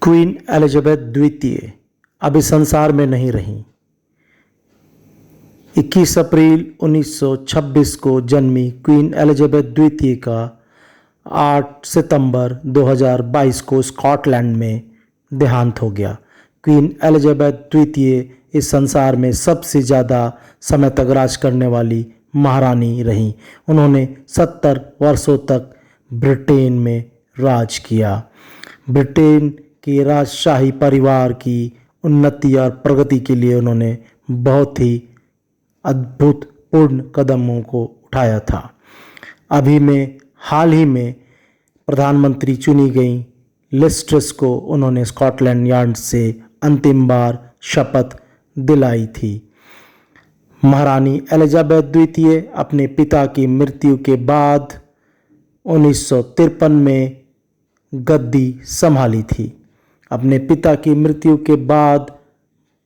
Queen Elizabeth द्वितीय अब इस संसार में नहीं रहीं। 21 अप्रैल 1926 को जन्मी क्वीन एलिजाबेथ द्वितीय का 8 सितंबर 2022 को स्कॉटलैंड में देहांत हो गया। क्वीन एलिजाबेथ द्वितीय इस संसार में सबसे ज़्यादा समय तक राज करने वाली महारानी रहीं। उन्होंने 70 वर्षों तक ब्रिटेन में राज किया। ब्रिटेन के राजशाही परिवार की उन्नति और प्रगति के लिए उन्होंने बहुत ही अद्भुतपूर्ण कदमों को उठाया था। हाल ही में प्रधानमंत्री चुनी गई लिज ट्रस को उन्होंने स्कॉटलैंड यार्ड से अंतिम बार शपथ दिलाई थी। महारानी एलिजाबेथ द्वितीय अपने पिता की मृत्यु के बाद 1953 में गद्दी संभाली थी। अपने पिता की मृत्यु के बाद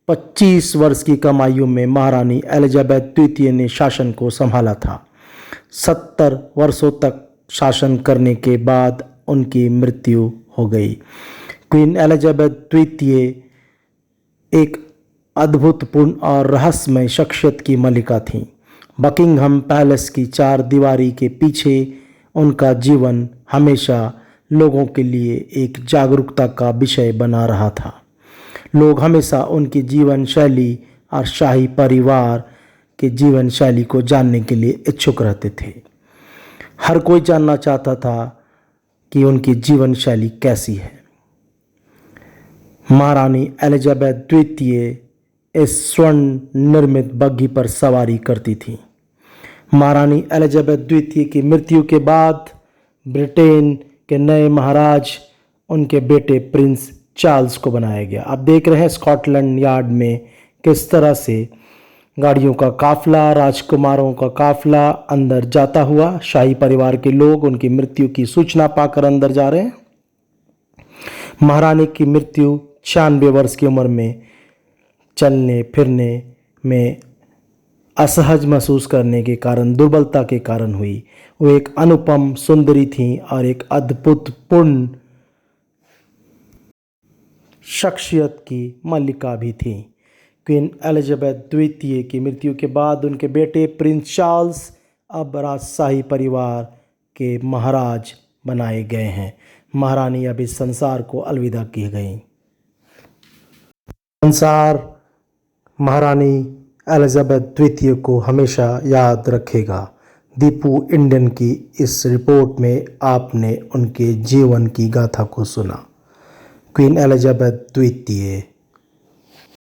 25 वर्ष की कम आयु में महारानी एलिजाबेथ द्वितीय ने शासन को संभाला था। 70 वर्षों तक शासन करने के बाद उनकी मृत्यु हो गई। क्वीन एलिजाबेथ द्वितीय एक अद्भुतपूर्ण और रहस्यमय शख्सियत की मलिका थीं। बकिंघम पैलेस की चार दीवारी के पीछे उनका जीवन हमेशा लोगों के लिए एक जागरूकता का विषय बना रहा था। लोग हमेशा उनकी जीवन शैली और शाही परिवार के जीवन शैली को जानने के लिए इच्छुक रहते थे। हर कोई जानना चाहता था कि उनकी जीवन शैली कैसी है। महारानी एलिजाबेथ द्वितीय इस स्वर्ण निर्मित बग्घी पर सवारी करती थी। महारानी एलिजाबेथ द्वितीय की मृत्यु के बाद ब्रिटेन के नए महाराज उनके बेटे प्रिंस चार्ल्स को बनाया गया। आप देख रहे हैं स्कॉटलैंड यार्ड में किस तरह से गाड़ियों का काफिला, राजकुमारों का काफिला अंदर जाता हुआ। शाही परिवार के लोग उनकी मृत्यु की सूचना पाकर अंदर जा रहे हैं। महारानी की मृत्यु 96 वर्ष की उम्र में चलने फिरने में असहज महसूस करने के कारण, दुर्बलता के कारण हुई। वो एक अनुपम सुंदरी थी और एक अद्भुतपूर्ण शख्सियत की मलिका भी थी। क्वीन एलिजाबेथ द्वितीय की मृत्यु के बाद उनके बेटे प्रिंस चार्ल्स अब राजशाही परिवार के महाराज बनाए गए हैं। महारानी अब इस संसार को अलविदा की गई। संसार महारानी एलिजाबेथ द्वितीय को हमेशा याद रखेगा। दीपू इंडियन की इस रिपोर्ट में आपने उनके जीवन की गाथा को सुना। क्वीन एलिजाबेथ द्वितीय